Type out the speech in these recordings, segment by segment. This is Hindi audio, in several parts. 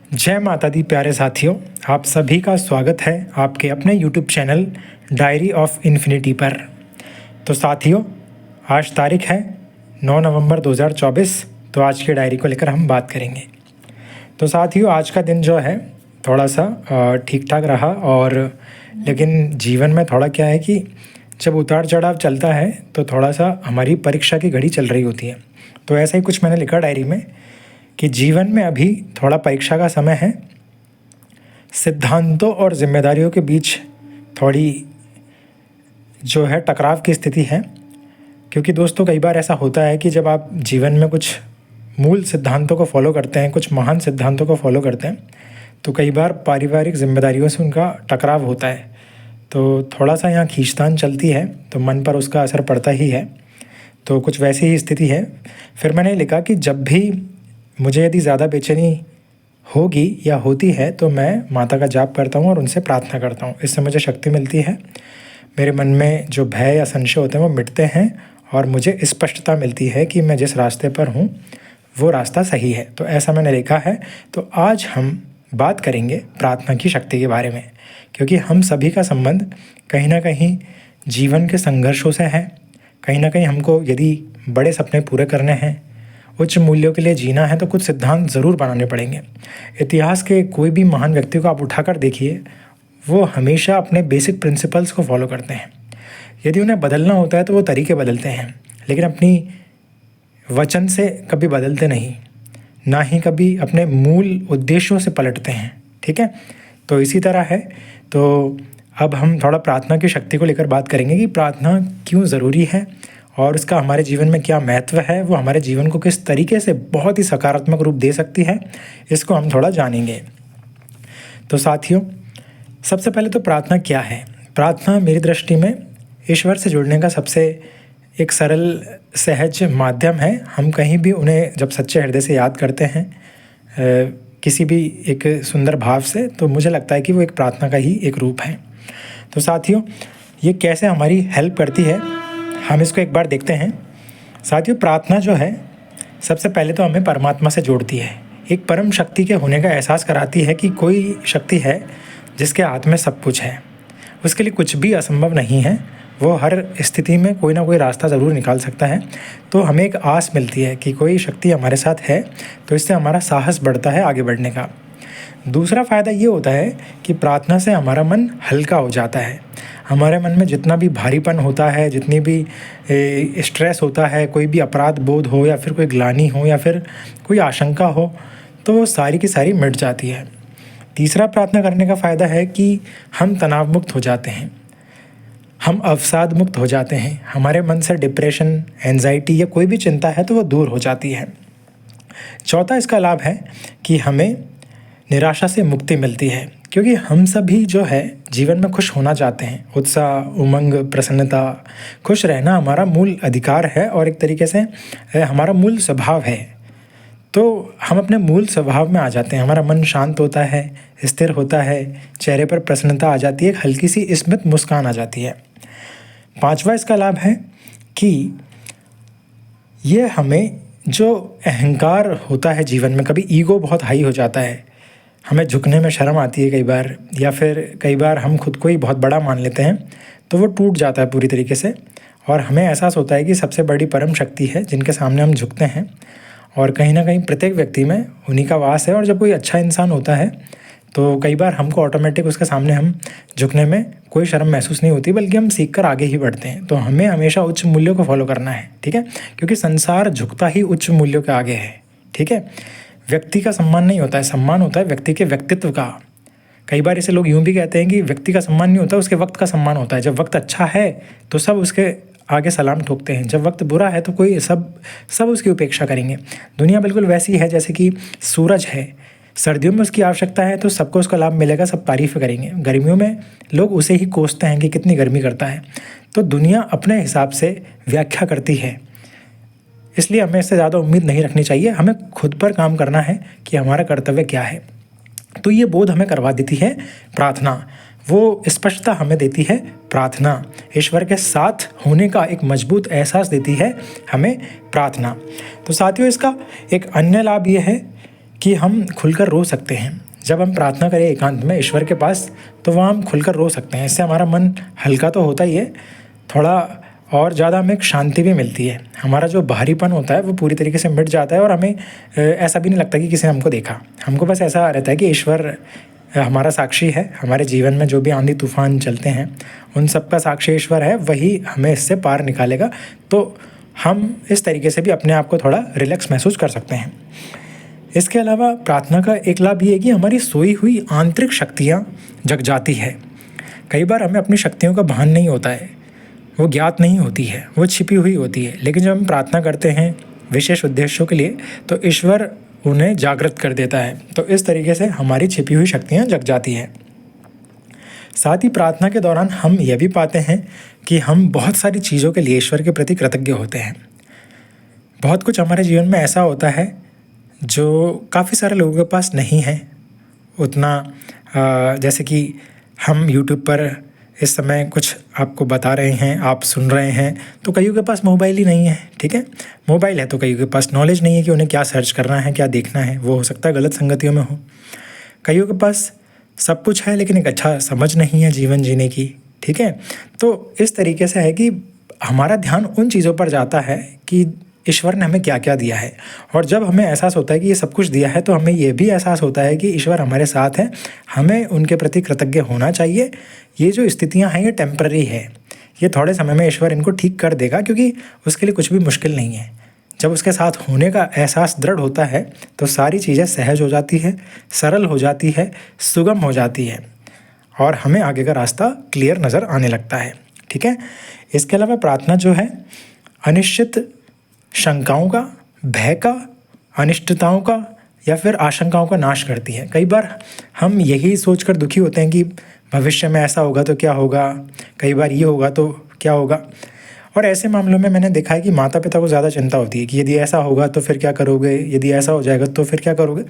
जय माता दी प्यारे साथियों, आप सभी का स्वागत है आपके अपने YouTube channel diary of infinity पर। तो साथियों, आज तारीख है 9 नवंबर 2024। तो आज की डायरी को लेकर हम बात करेंगे। तो साथियों, आज का दिन जो है थोड़ा सा ठीक ठाक रहा, और लेकिन जीवन में थोड़ा क्या है कि जब उतार चढ़ाव चलता है तो थोड़ा सा हमारी परीक्षा की घड़ी चल रही होती है। तो ऐसा ही कुछ मैंने लिखा डायरी में कि जीवन में अभी थोड़ा परीक्षा का समय है। सिद्धांतों और जिम्मेदारियों के बीच थोड़ी जो है टकराव की स्थिति है, क्योंकि दोस्तों कई बार ऐसा होता है कि जब आप जीवन में कुछ मूल सिद्धांतों को फॉलो करते हैं, कुछ महान सिद्धांतों को फॉलो करते हैं, तो कई बार पारिवारिक जिम्मेदारियों से उनका टकराव होता है। तो थोड़ा सा यहाँ खींचतान चलती है, तो मन पर उसका असर पड़ता ही है। तो कुछ वैसी ही स्थिति है। फिर मैंने लिखा कि जब भी मुझे यदि ज़्यादा बेचैनी होगी या होती है तो मैं माता का जाप करता हूँ और उनसे प्रार्थना करता हूँ। इससे मुझे शक्ति मिलती है, मेरे मन में जो भय या संशय होते हैं वो मिटते हैं, और मुझे स्पष्टता मिलती है कि मैं जिस रास्ते पर हूँ वो रास्ता सही है। तो ऐसा मैंने लिखा है। तो आज हम बात करेंगे प्रार्थना की शक्ति के बारे में, क्योंकि हम सभी का संबंध कहीं ना कहीं जीवन के संघर्षों से है। कहीं ना कहीं हमको यदि बड़े सपने पूरे करने हैं, उच्च मूल्यों के लिए जीना है, तो कुछ सिद्धांत ज़रूर बनाने पड़ेंगे। इतिहास के कोई भी महान व्यक्ति को आप उठाकर देखिए, वो हमेशा अपने बेसिक प्रिंसिपल्स को फॉलो करते हैं। यदि उन्हें बदलना होता है तो वो तरीके बदलते हैं, लेकिन अपनी वचन से कभी बदलते नहीं, ना ही कभी अपने मूल उद्देश्यों से पलटते हैं। ठीक है, तो इसी तरह है। तो अब हम थोड़ा प्रार्थना की शक्ति को लेकर बात करेंगे कि प्रार्थना क्यों ज़रूरी है और उसका हमारे जीवन में क्या महत्व है, वो हमारे जीवन को किस तरीके से बहुत ही सकारात्मक रूप दे सकती है, इसको हम थोड़ा जानेंगे। तो साथियों, सबसे पहले तो प्रार्थना क्या है। प्रार्थना मेरी दृष्टि में ईश्वर से जुड़ने का सबसे एक सरल सहज माध्यम है। हम कहीं भी उन्हें जब सच्चे हृदय से याद करते हैं किसी भी एक सुंदर भाव से, तो मुझे लगता है कि वो एक प्रार्थना का ही एक रूप है। तो साथियों, ये कैसे हमारी हेल्प करती है, हम इसको एक बार देखते हैं। साथियों, प्रार्थना जो है सबसे पहले तो हमें परमात्मा से जोड़ती है, एक परम शक्ति के होने का एहसास कराती है कि कोई शक्ति है जिसके हाथ में सब कुछ है, उसके लिए कुछ भी असंभव नहीं है। वो हर स्थिति में कोई ना कोई रास्ता ज़रूर निकाल सकता है। तो हमें एक आस मिलती है कि कोई शक्ति हमारे साथ है, तो इससे हमारा साहस बढ़ता है आगे बढ़ने का। दूसरा फ़ायदा ये होता है कि प्रार्थना से हमारा मन हल्का हो जाता है। हमारे मन में जितना भी भारीपन होता है, जितनी भी स्ट्रेस होता है, कोई भी अपराध बोध हो या फिर कोई ग्लानि हो या फिर कोई आशंका हो, तो वो सारी की सारी मिट जाती है। तीसरा प्रार्थना करने का फ़ायदा है कि हम तनाव मुक्त हो जाते हैं, हम अवसाद मुक्त हो जाते हैं। हमारे मन से डिप्रेशन, एंजाइटी या कोई भी चिंता है तो वो दूर हो जाती है। चौथा इसका लाभ है कि हमें निराशा से मुक्ति मिलती है, क्योंकि हम सभी जो है जीवन में खुश होना चाहते हैं। उत्साह, उमंग, प्रसन्नता, खुश रहना हमारा मूल अधिकार है और एक तरीके से हमारा मूल स्वभाव है। तो हम अपने मूल स्वभाव में आ जाते हैं, हमारा मन शांत होता है, स्थिर होता है, चेहरे पर प्रसन्नता आ जाती है, एक हल्की सी स्मित मुस्कान आ जाती है। पांचवा इसका लाभ है कि ये हमें जो अहंकार होता है जीवन में, कभी ईगो बहुत हाई हो जाता है, हमें झुकने में शर्म आती है कई बार, या फिर कई बार हम खुद को ही बहुत बड़ा मान लेते हैं, तो वो टूट जाता है पूरी तरीके से, और हमें एहसास होता है कि सबसे बड़ी परम शक्ति है जिनके सामने हम झुकते हैं, और कहीं ना कहीं प्रत्येक व्यक्ति में उन्हीं का वास है। और जब कोई अच्छा इंसान होता है तो कई बार हमको ऑटोमेटिक उसके सामने हम झुकने में कोई शर्म महसूस नहीं होती, बल्कि हम सीख कर आगे ही बढ़ते हैं। तो हमें हमेशा उच्च मूल्यों को फॉलो करना है, ठीक है, क्योंकि संसार झुकता ही उच्च मूल्यों के आगे है। ठीक है, व्यक्ति का सम्मान नहीं होता है, सम्मान होता है व्यक्ति के व्यक्तित्व का। कई बार इसे लोग यूँ भी कहते हैं कि व्यक्ति का सम्मान नहीं होता, उसके वक्त का सम्मान होता है। जब वक्त अच्छा है तो सब उसके आगे सलाम ठोकते हैं, जब वक्त बुरा है तो कोई सब उसकी उपेक्षा करेंगे। दुनिया बिल्कुल वैसी है जैसे कि सूरज है, सर्दियों में उसकी आवश्यकता है तो सबको उसका लाभ मिलेगा, सब तारीफ़ करेंगे। गर्मियों में लोग उसे ही कोसते हैं कि कितनी गर्मी करता है। तो दुनिया अपने हिसाब से व्याख्या करती है, इसलिए हमें इससे ज़्यादा उम्मीद नहीं रखनी चाहिए। हमें खुद पर काम करना है कि हमारा कर्तव्य क्या है। तो ये बोध हमें करवा देती है प्रार्थना, वो स्पष्टता हमें देती है प्रार्थना, ईश्वर के साथ होने का एक मजबूत एहसास देती है हमें प्रार्थना। तो साथियों, इसका एक अन्य लाभ ये है कि हम खुलकर रो सकते हैं। जब हम प्रार्थना करें एकांत में ईश्वर के पास, तो वहाँ हम खुलकर रो सकते हैं। इससे हमारा मन हल्का तो होता ही है, थोड़ा और ज़्यादा हमें एक शांति भी मिलती है। हमारा जो बाहरीपन होता है वो पूरी तरीके से मिट जाता है और हमें ऐसा भी नहीं लगता कि किसी ने हमको देखा। हमको बस ऐसा रहता है कि ईश्वर हमारा साक्षी है। हमारे जीवन में जो भी आंधी तूफान चलते हैं उन सब का साक्षी ईश्वर है, वही हमें इससे पार निकालेगा। तो हम इस तरीके से भी अपने आप को थोड़ा रिलैक्स महसूस कर सकते हैं। इसके अलावा प्रार्थना का एक लाभ ये है कि हमारी सोई हुई आंतरिक शक्तियाँ जग जाती है। कई बार हमें अपनी शक्तियों का भान नहीं होता है, वो ज्ञात नहीं होती है, वो छिपी हुई होती है। लेकिन जब हम प्रार्थना करते हैं विशेष उद्देश्यों के लिए, तो ईश्वर उन्हें जागृत कर देता है। तो इस तरीके से हमारी छिपी हुई शक्तियाँ जग जाती हैं। साथ ही प्रार्थना के दौरान हम यह भी पाते हैं कि हम बहुत सारी चीज़ों के लिए ईश्वर के प्रति कृतज्ञ होते हैं। बहुत कुछ हमारे जीवन में ऐसा होता है जो काफ़ी सारे लोगों के पास नहीं है उतना। जैसे कि हम यूट्यूब पर इस समय कुछ आपको बता रहे हैं, आप सुन रहे हैं, तो कईयों के पास मोबाइल ही नहीं है। ठीक है, मोबाइल है तो कईयों के पास नॉलेज नहीं है कि उन्हें क्या सर्च करना है, क्या देखना है। वो हो सकता है गलत संगतियों में हो। कईयों के पास सब कुछ है लेकिन एक अच्छा समझ नहीं है जीवन जीने की। ठीक है, तो इस तरीके से है कि हमारा ध्यान उन चीज़ों पर जाता है कि ईश्वर ने हमें क्या क्या दिया है। और जब हमें एहसास होता है कि ये सब कुछ दिया है, तो हमें ये भी एहसास होता है कि ईश्वर हमारे साथ है, हमें उनके प्रति कृतज्ञ होना चाहिए। ये जो स्थितियाँ हैं ये टेम्पररी है, ये थोड़े समय में ईश्वर इनको ठीक कर देगा, क्योंकि उसके लिए कुछ भी मुश्किल नहीं है। जब उसके साथ होने का एहसास दृढ़ होता है तो सारी चीज़ें सहज हो जाती है, सरल हो जाती है, सुगम हो जाती है और हमें आगे का रास्ता क्लियर नज़र आने लगता है। ठीक है, इसके अलावा प्रार्थना जो है अनिश्चित शंकाओं का, भय का, अनिश्चितताओं का या फिर आशंकाओं का नाश करती है। कई बार हम यही सोचकर दुखी होते हैं कि भविष्य में ऐसा होगा तो क्या होगा, कई बार ये होगा तो क्या होगा। और ऐसे मामलों में मैंने देखा है कि माता पिता को ज़्यादा चिंता होती है कि यदि ऐसा होगा तो फिर क्या करोगे, यदि ऐसा हो जाएगा तो फिर क्या करोगे।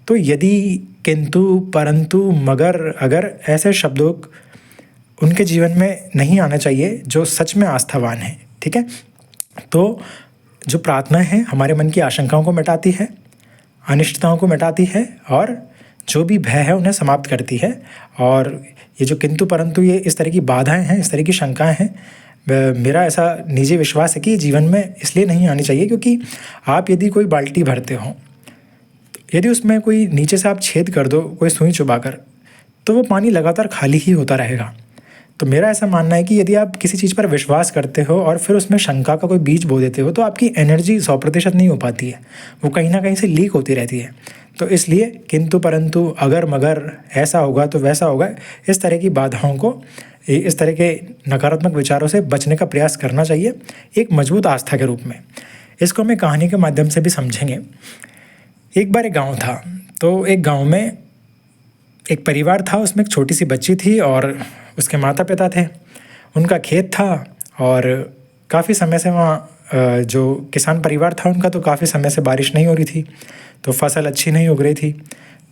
तो यदि, किंतु, परंतु, मगर, अगर, ऐसे शब्दों उनके जीवन में नहीं आना चाहिए जो सच में आस्थावान है। ठीक है, तो जो प्रार्थना है हमारे मन की आशंकाओं को मिटाती है, अनिश्चितताओं को मिटाती है और जो भी भय है उन्हें समाप्त करती है। और ये जो किंतु परंतु, ये इस तरह की बाधाएं हैं, इस तरह की शंकाएं हैं, मेरा ऐसा निजी विश्वास है कि जीवन में इसलिए नहीं आनी चाहिए क्योंकि आप यदि कोई बाल्टी भरते हो, यदि उसमें कोई नीचे से आप छेद कर दो कोई सुई चुबा कर, तो वो पानी लगातार खाली ही होता रहेगा। तो मेरा ऐसा मानना है कि यदि आप किसी चीज़ पर विश्वास करते हो और फिर उसमें शंका का कोई बीज बो देते हो, तो आपकी एनर्जी 100% नहीं हो पाती है, वो कहीं ना कहीं से लीक होती रहती है। तो इसलिए किंतु परंतु, अगर मगर, ऐसा होगा तो वैसा होगा, इस तरह की बाधाओं को, इस तरह के नकारात्मक विचारों से बचने का प्रयास करना चाहिए एक मजबूत आस्था के रूप में। इसको हम एक कहानी के माध्यम से भी समझेंगे। एक बार एक गाँव था, तो एक गाँव में एक परिवार था, उसमें एक छोटी सी बच्ची थी और उसके माता पिता थे। उनका खेत था और काफ़ी समय से वहाँ जो किसान परिवार था उनका, तो काफ़ी समय से बारिश नहीं हो रही थी, तो फसल अच्छी नहीं उग रही थी।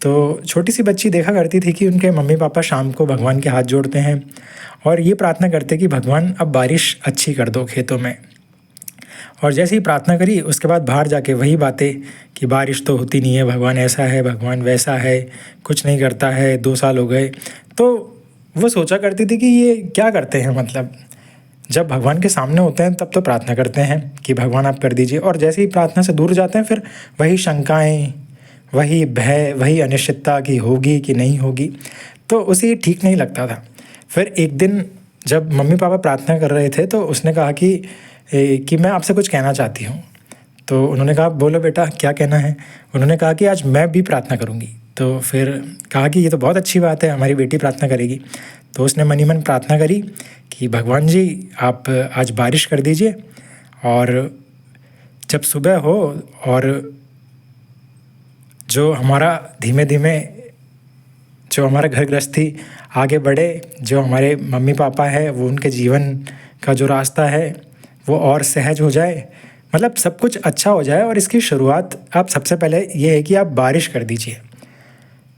तो छोटी सी बच्ची देखा करती थी कि उनके मम्मी पापा शाम को भगवान के हाथ जोड़ते हैं और ये प्रार्थना करते कि भगवान अब बारिश अच्छी कर दो खेतों में। और जैसे ही प्रार्थना करी उसके बाद बाहर जाके वही बातें कि बारिश तो होती नहीं है, भगवान ऐसा है, भगवान वैसा है, कुछ नहीं करता है, 2 साल हो गए। तो वो सोचा करती थी कि ये क्या करते हैं, मतलब जब भगवान के सामने होते हैं तब तो प्रार्थना करते हैं कि भगवान आप कर दीजिए, और जैसे ही प्रार्थना से दूर जाते हैं फिर वही शंकाएं, वही भय, वही अनिश्चितता कि होगी कि नहीं होगी। तो उसे ठीक नहीं लगता था। फिर एक दिन जब मम्मी पापा प्रार्थना कर रहे थे तो उसने कहा कि मैं आपसे कुछ कहना चाहती हूँ। तो उन्होंने कहा बोलो बेटा क्या कहना है। उन्होंने कहा कि आज मैं भी प्रार्थना करूँगी। तो फिर कहा कि ये तो बहुत अच्छी बात है, हमारी बेटी प्रार्थना करेगी। तो उसने मनी मन प्रार्थना करी कि भगवान जी आप आज बारिश कर दीजिए, और जब सुबह हो और जो हमारा धीमे धीमे जो हमारा घर गृहस्थी आगे बढ़े, जो हमारे मम्मी पापा है वो उनके जीवन का जो रास्ता है वो और सहज हो जाए, मतलब सब कुछ अच्छा हो जाए। और इसकी शुरुआत आप सबसे पहले ये है कि आप बारिश कर दीजिए।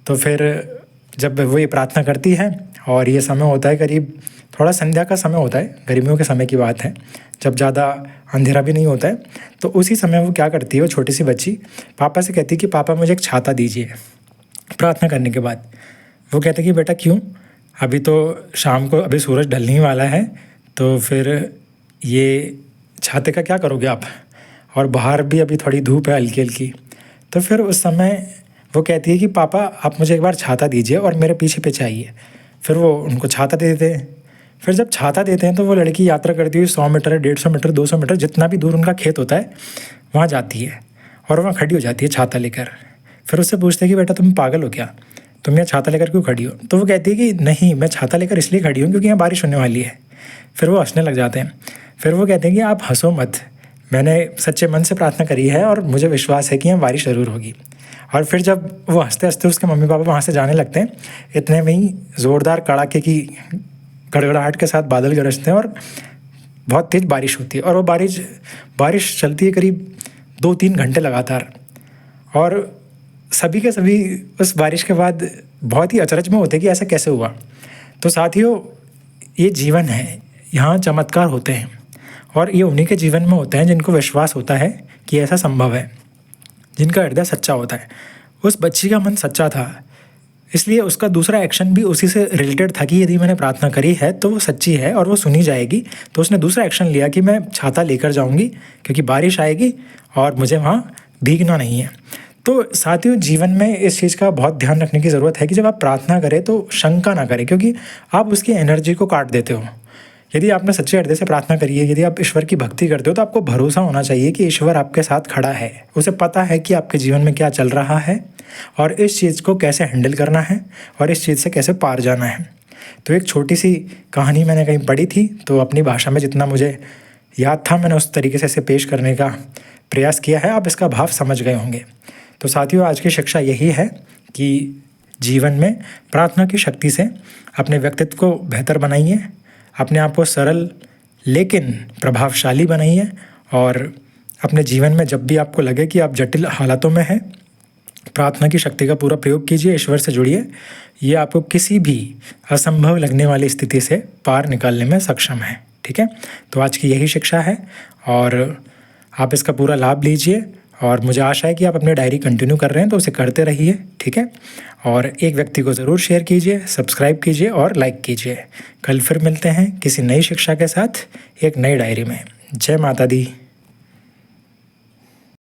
तो फिर जब वो ये प्रार्थना करती है और ये समय होता है करीब थोड़ा संध्या का समय होता है, गर्मियों के समय की बात है, जब ज़्यादा अंधेरा भी नहीं होता है। तो उसी समय वो क्या करती है, वो छोटी सी बच्ची पापा से कहती है कि पापा मुझे एक छाता दीजिए। प्रार्थना करने के बाद वो कहते हैं कि बेटा क्यों, अभी तो शाम को, अभी सूरज ढलने ही वाला है, तो फिर ये छाते का क्या करोगे आप, और बाहर भी अभी थोड़ी धूप है हल्की हल्की। तो फिर उस समय वो कहती है कि पापा आप मुझे एक बार छाता दीजिए और मेरे पीछे पीछे आइए। फिर वो उनको छाता दे देते हैं। फिर जब छाता देते हैं तो वो लड़की यात्रा करती हुई 100 मीटर, 150 मीटर, 200 मीटर, जितना भी दूर उनका खेत होता है वहाँ जाती है और वहाँ खड़ी हो जाती है छाता लेकर। फिर उससे पूछते हैं कि बेटा तुम पागल हो क्या, तुम यहाँ छाता लेकर क्यों खड़ी हो। तो वो कहती है कि नहीं, मैं छाता लेकर इसलिए खड़ी हूँ क्योंकि यहाँ बारिश होने वाली है। फिर वो हंसने लग जाते हैं। फिर वो कहते हैं कि आप हंसो मत, मैंने सच्चे मन से प्रार्थना करी है और मुझे विश्वास है कि यहाँ बारिश ज़रूर होगी। और फिर जब वो हंसते हंसते उसके मम्मी पापा वहाँ से जाने लगते हैं, इतने में ही ज़ोरदार कड़ाके की गड़गड़ाहट के साथ बादल गरजते हैं और बहुत तेज़ बारिश होती है। और वो बारिश चलती है करीब 2-3 घंटे लगातार। और सभी के सभी उस बारिश के बाद बहुत ही अचरज में होते हैं कि ऐसा कैसे हुआ। तो साथियों, ये जीवन है, यहाँ चमत्कार होते हैं और ये उन्हीं के जीवन में होते हैं जिनको विश्वास होता है कि ऐसा संभव है, जिनका हृदय सच्चा होता है। उस बच्ची का मन सच्चा था, इसलिए उसका दूसरा एक्शन भी उसी से रिलेटेड था कि यदि मैंने प्रार्थना करी है तो वो सच्ची है और वो सुनी जाएगी। तो उसने दूसरा एक्शन लिया कि मैं छाता लेकर जाऊंगी क्योंकि बारिश आएगी और मुझे वहाँ भीगना नहीं है। तो साथियों, जीवन में इस चीज़ का बहुत ध्यान रखने की ज़रूरत है कि जब आप प्रार्थना करें तो शंका ना करें, क्योंकि आप उसकी एनर्जी को काट देते हो। यदि आपने सच्चे हृदय से प्रार्थना करी है, यदि आप ईश्वर की भक्ति करते हो, तो आपको भरोसा होना चाहिए कि ईश्वर आपके साथ खड़ा है। उसे पता है कि आपके जीवन में क्या चल रहा है और इस चीज़ को कैसे हैंडल करना है और इस चीज़ से कैसे पार जाना है। तो एक छोटी सी कहानी मैंने कहीं पढ़ी थी, तो अपनी भाषा में जितना मुझे याद था मैंने उस तरीके से इसे पेश करने का प्रयास किया है। आप इसका भाव समझ गए होंगे। तो साथियों, आज की शिक्षा यही है कि जीवन में प्रार्थना की शक्ति से अपने व्यक्तित्व को बेहतर बनाइए, अपने आप को सरल लेकिन प्रभावशाली बनाइए और अपने जीवन में जब भी आपको लगे कि आप जटिल हालातों में हैं, प्रार्थना की शक्ति का पूरा प्रयोग कीजिए, ईश्वर से जुड़िए। ये आपको किसी भी असंभव लगने वाली स्थिति से पार निकालने में सक्षम है। ठीक है, तो आज की यही शिक्षा है और आप इसका पूरा लाभ लीजिए और मुझे आशा है कि आप अपनी डायरी कंटिन्यू कर रहे हैं तो उसे करते रहिए। ठीक है, और एक व्यक्ति को ज़रूर शेयर कीजिए, सब्सक्राइब कीजिए और लाइक कीजिए। कल फिर मिलते हैं किसी नई शिक्षा के साथ एक नई डायरी में। जय माता दी।